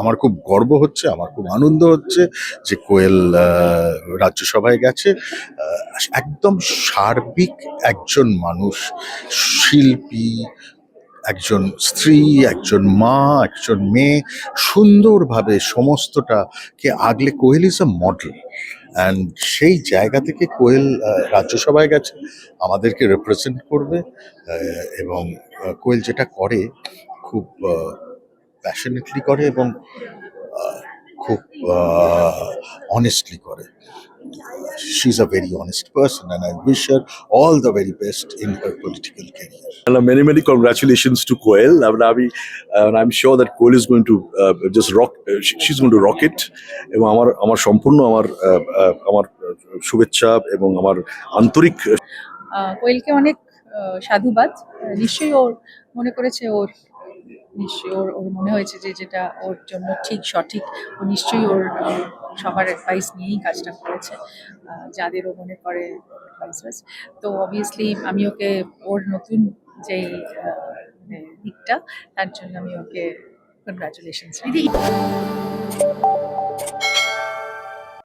আমার খুব গর্ব হচ্ছে, আমার খুব আনন্দ হচ্ছে যে কোয়েল রাজ্যসভায় গেছে। একদম সার্বিক একজন মানুষ, শিল্পী, একজন স্ত্রী, একজন মা, একজন মেয়ে, সুন্দরভাবে সমস্তটাকে আগলে কোয়েল ইজ আ মডেল। অ্যান্ড সেই জায়গা থেকে কোয়েল রাজ্যসভায় গেছে, আমাদেরকে রিপ্রেজেন্ট করবে। এবং কোয়েল যেটা করে খুব প্যাশনেটলি করে এবং খুব অনেস্টলি করে। She is a very honest person, and I wish her all the very best in her political career. Many congratulations to Koel. And I'm sure that Koel is going to just rock. She's going to rock it. এবং আমার সম্পূর্ণ আমার শুভেচ্ছা এবং আমার আন্তরিক কোয়েলকে অনেক সাধুবাদ। নিশ্চয়ই ওর মনে করেছে, নিশ্চয়ই ওর মনে হয়েছে যে যেটা ওর জন্য ঠিক সঠিক, ও নিশ্চয়ই ওর সবার অ্যাডভাইস নিয়েই কাজটা করেছে, যাদের ও মনে করে অ্যাডভাইসার্স। তো অবভিয়াসলি আমি ওকে ওর নতুন যেই দিকটা, তার জন্য আমি ওকে কনগ্রাচুলেশনস দিই।